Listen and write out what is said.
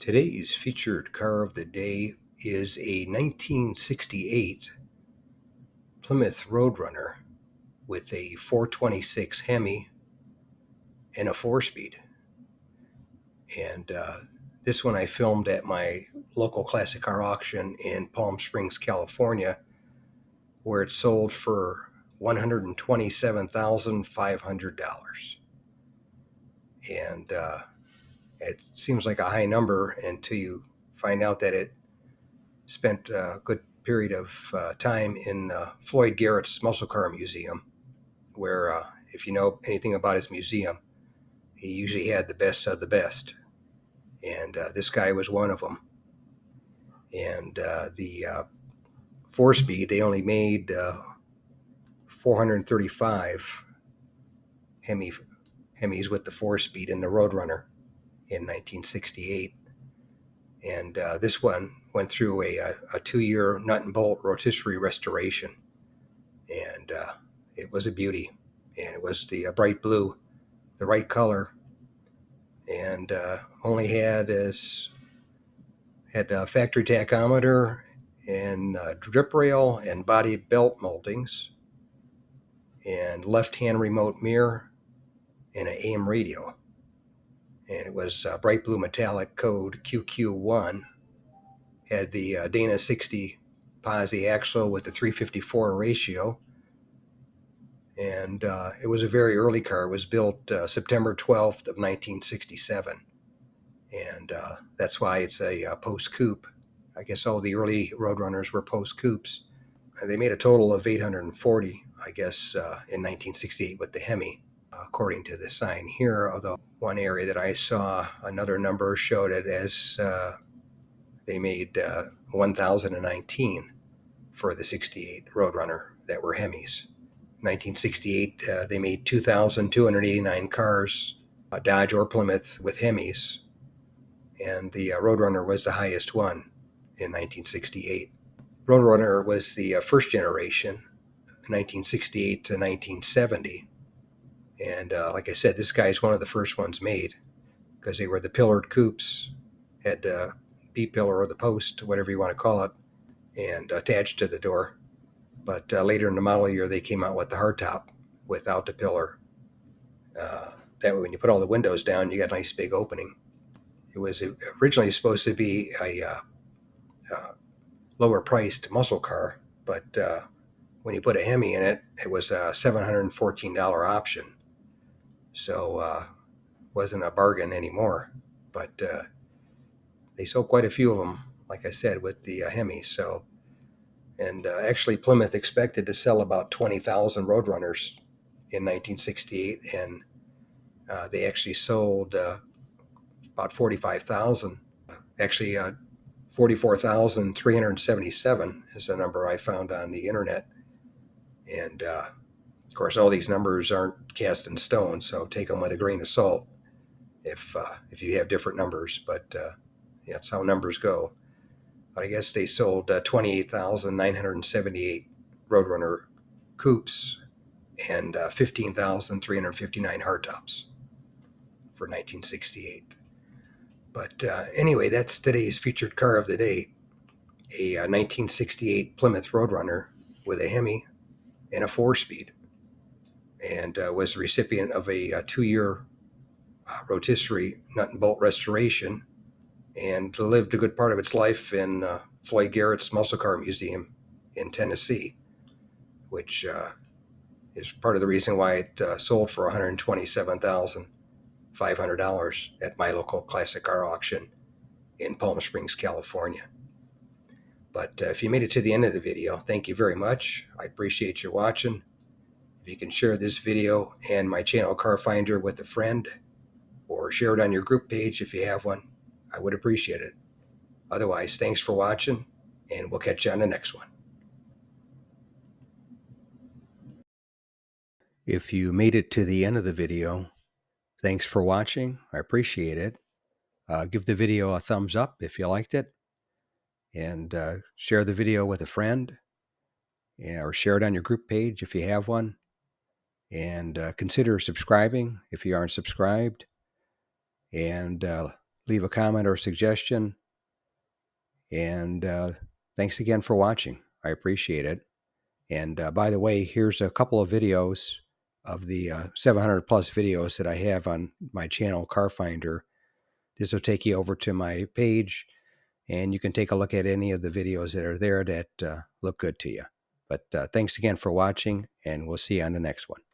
Today's featured car of the day is a 1968 Plymouth Roadrunner with a 426 Hemi and a 4-speed. And this one I filmed at my local classic car auction in Palm Springs, California, where it sold for $127,500. And it seems like a high number until you find out that it spent a good period of time in Floyd Garrett's Muscle Car Museum, where, if you know anything about his museum, he usually had the best of the best. And this guy was one of them. And the 4-speed, they only made 435 Hemis with the 4-speed in the Roadrunner in 1968. And this one went through a 2-year nut and bolt rotisserie restoration. And it was a beauty. And it was the bright blue, the right color, and only had a factory tachometer and drip rail and body belt moldings and left-hand remote mirror and an AM radio. And it was bright blue metallic code QQ1. Had the Dana 60 posi axle with the 354 ratio. And it was a very early car. It was built September 12th of 1967. And that's why it's a post-coupe. I guess all the early Roadrunners were post-coupes. They made a total of 840, I guess, in 1968 with the Hemi, according to the sign here. Although one area that I saw, another number showed it as they made 1,019 for the 68 Roadrunner that were Hemis. 1968, they made 2,289 cars, Dodge or Plymouth, with Hemis. And the Roadrunner was the highest one in 1968. Roadrunner was the first generation, 1968 to 1970. And like I said, this guy's one of the first ones made because they were the pillared coupes, had the B-pillar or the post, whatever you want to call it, and attached to the door. But later in the model year, they came out with the hardtop without the pillar. That way, when you put all the windows down, you got a nice big opening. It was originally supposed to be a lower-priced muscle car, but when you put a Hemi in it, it was a $714 option. So wasn't a bargain anymore. But they sold quite a few of them, like I said, with the Hemi. So, and actually, Plymouth expected to sell about 20,000 Roadrunners in 1968, and they actually sold about 45,000. Actually, 44,377 is the number I found on the internet. And of course, all these numbers aren't cast in stone, so take them with a grain of salt if you have different numbers. But yeah, that's how numbers go. But I guess they sold 28,978 Roadrunner coupes and 15,359 hardtops for 1968. But anyway, that's today's featured car of the day, a 1968 Plymouth Roadrunner with a Hemi and a 4-speed, and was the recipient of a 2-year rotisserie nut and bolt restoration, and lived a good part of its life in Floyd Garrett's Muscle Car Museum in Tennessee, which is part of the reason why it sold for $127,500 at my local classic car auction in Palm Springs, California. But if you made it to the end of the video, thank you very much. I appreciate you watching. If you can share this video and my channel Car Finder with a friend, or share it on your group page if you have one, I would appreciate it. Otherwise, thanks for watching, and we'll catch you on the next one. If you made it to the end of the video, thanks for watching. I appreciate it. Give the video a thumbs up if you liked it, and share the video with a friend, or share it on your group page if you have one, and consider subscribing if you aren't subscribed, and leave a comment or suggestion. And thanks again for watching. I appreciate it. And by the way, here's a couple of videos of the 700 plus videos that I have on my channel, Car Finder. This will take you over to my page, and you can take a look at any of the videos that are there that look good to you. But thanks again for watching, and we'll see you on the next one.